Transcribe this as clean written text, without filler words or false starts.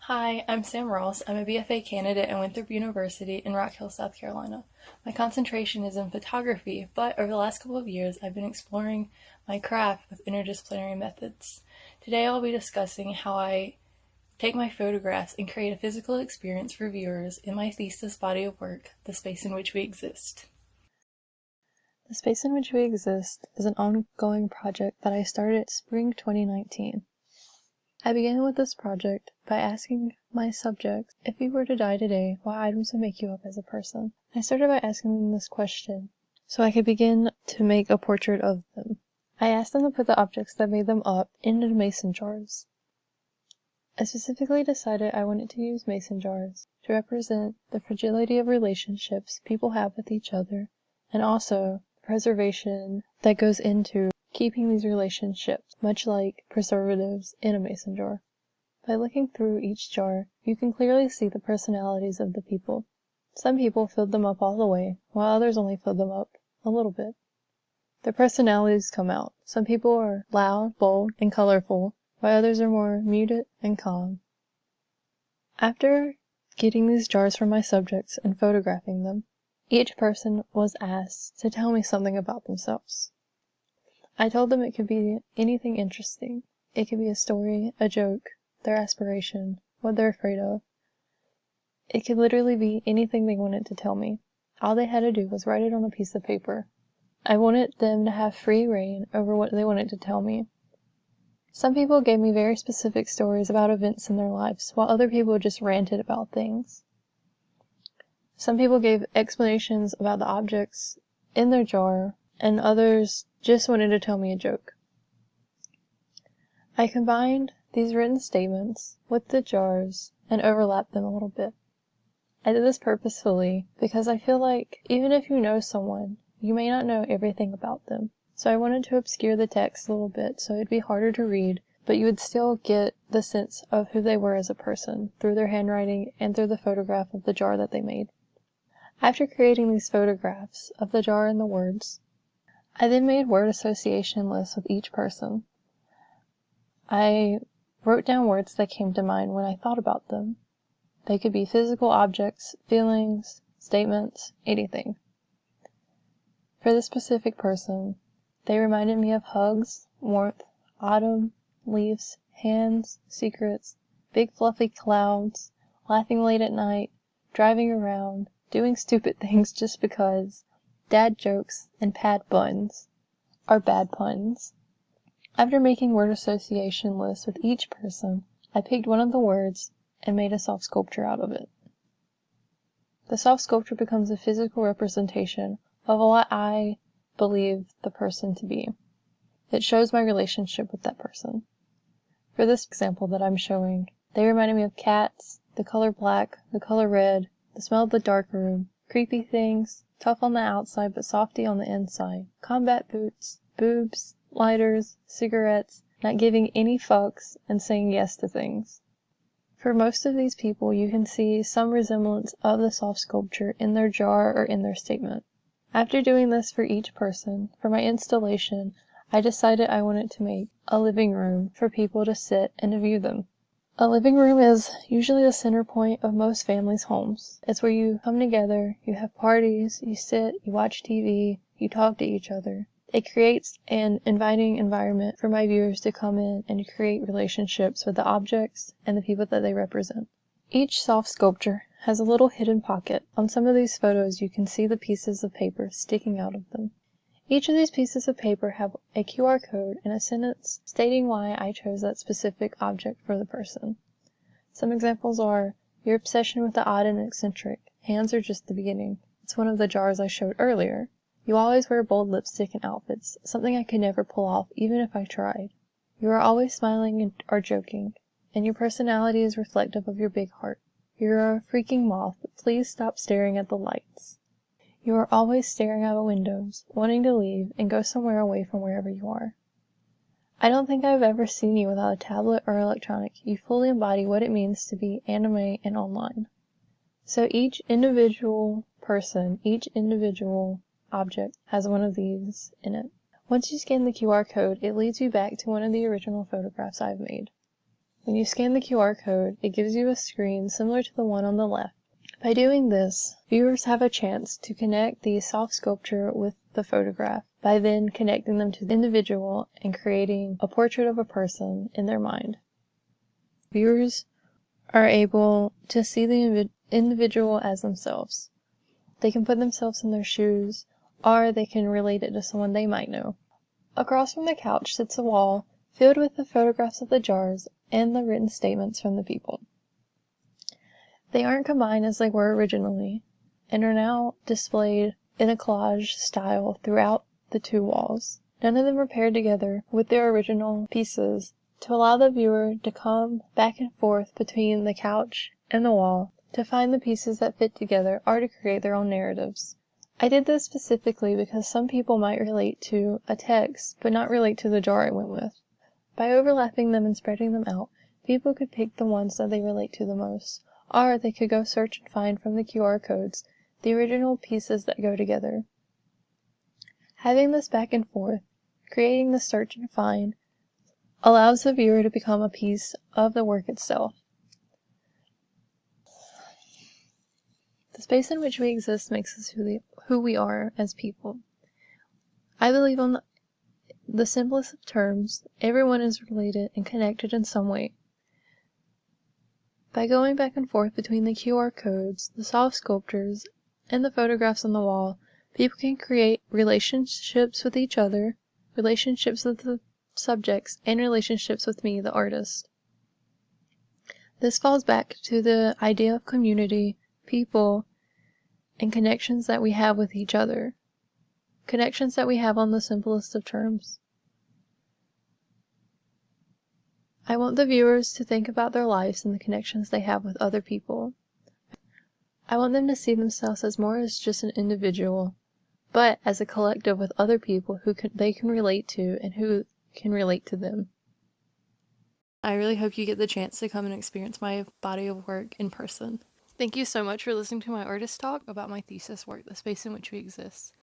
Hi, I'm Sam Ross. I'm a BFA candidate at Winthrop University in Rock Hill, South Carolina. My concentration is in photography, but over the last couple of years, I've been exploring my craft with interdisciplinary methods. Today, I'll be discussing how I take my photographs and create a physical experience for viewers in my thesis body of work, The Space in Which We Exist. The Space in Which We Exist is an ongoing project that I started spring 2019. I began with this project by asking my subjects, if you were to die today, what items would make you up as a person? I started by asking them this question, so I could begin to make a portrait of them. I asked them to put the objects that made them up into mason jars. I specifically decided I wanted to use mason jars to represent the fragility of relationships people have with each other, and also preservation that goes into keeping these relationships, much like preservatives in a mason jar. By looking through each jar, you can clearly see the personalities of the people. Some people filled them up all the way, while others only filled them up a little bit. Their personalities come out. Some people are loud, bold, and colorful, while others are more muted and calm. After getting these jars from my subjects and photographing them, each person was asked to tell me something about themselves. I told them it could be anything interesting. It could be a story, a joke, their aspiration, what they're afraid of. It could literally be anything they wanted to tell me. All they had to do was write it on a piece of paper. I wanted them to have free reign over what they wanted to tell me. Some people gave me very specific stories about events in their lives, while other people just ranted about things. Some people gave explanations about the objects in their jar, and others just wanted to tell me a joke. I combined these written statements with the jars and overlapped them a little bit. I did this purposefully because I feel like even if you know someone, you may not know everything about them. So I wanted to obscure the text a little bit so it'd be harder to read, but you would still get the sense of who they were as a person through their handwriting and through the photograph of the jar that they made. After creating these photographs of the jar and the words, I then made word association lists with each person. I wrote down words that came to mind when I thought about them. They could be physical objects, feelings, statements, anything. For this specific person, they reminded me of hugs, warmth, autumn, leaves, hands, secrets, big fluffy clouds, laughing late at night, driving around, doing stupid things just because, dad jokes, and pad buns are bad puns. After making word association lists with each person, I picked one of the words and made a soft sculpture out of it. The soft sculpture becomes a physical representation of what I believe the person to be. It shows my relationship with that person. For this example that I'm showing, they reminded me of cats, the color black, the color red, the smell of the dark room, creepy things, tough on the outside but softy on the inside, combat boots, boobs, lighters, cigarettes, not giving any fucks, and saying yes to things. For most of these people, you can see some resemblance of the soft sculpture in their jar or in their statement. After doing this for each person, for my installation, I decided I wanted to make a living room for people to sit and to view them. A living room is usually the center point of most families' homes. It's where you come together, you have parties, you sit, you watch TV, you talk to each other. It creates an inviting environment for my viewers to come in and to create relationships with the objects and the people that they represent. Each soft sculpture has a little hidden pocket. On some of these photos, you can see the pieces of paper sticking out of them. Each of these pieces of paper have a QR code and a sentence stating why I chose that specific object for the person. Some examples are, your obsession with the odd and eccentric. Hands are just the beginning. It's one of the jars I showed earlier. You always wear bold lipstick and outfits, something I could never pull off even if I tried. You are always smiling and are joking, and your personality is reflective of your big heart. You're a freaking moth, but please stop staring at the lights. You are always staring out of windows, wanting to leave and go somewhere away from wherever you are. I don't think I've ever seen you without a tablet or electronic. You fully embody what it means to be anime and online. So each individual person, each individual object has one of these in it. Once you scan the QR code, it leads you back to one of the original photographs I've made. When you scan the QR code, it gives you a screen similar to the one on the left. By doing this, viewers have a chance to connect the soft sculpture with the photograph, by then connecting them to the individual and creating a portrait of a person in their mind. Viewers are able to see the individual as themselves. They can put themselves in their shoes, or they can relate it to someone they might know. Across from the couch sits a wall filled with the photographs of the jars and the written statements from the people. They aren't combined as they were originally, and are now displayed in a collage style throughout the two walls. None of them are paired together with their original pieces to allow the viewer to come back and forth between the couch and the wall to find the pieces that fit together or to create their own narratives. I did this specifically because some people might relate to a text but not relate to the jar it went with. By overlapping them and spreading them out, people could pick the ones that they relate to the most, or they could go search and find from the QR codes the original pieces that go together. Having this back and forth, creating the search and find, allows the viewer to become a piece of the work itself. The space in which we exist makes us who we are as people. I believe on the simplest of terms, everyone is related and connected in some way. By going back and forth between the QR codes, the soft sculptures, and the photographs on the wall, people can create relationships with each other, relationships with the subjects, and relationships with me, the artist. This falls back to the idea of community, people, and connections that we have with each other. Connections that we have on the simplest of terms. I want the viewers to think about their lives and the connections they have with other people. I want them to see themselves as more as just an individual, but as a collective with other people who they can relate to and who can relate to them. I really hope you get the chance to come and experience my body of work in person. Thank you so much for listening to my artist talk about my thesis work, The Space in Which We Exist.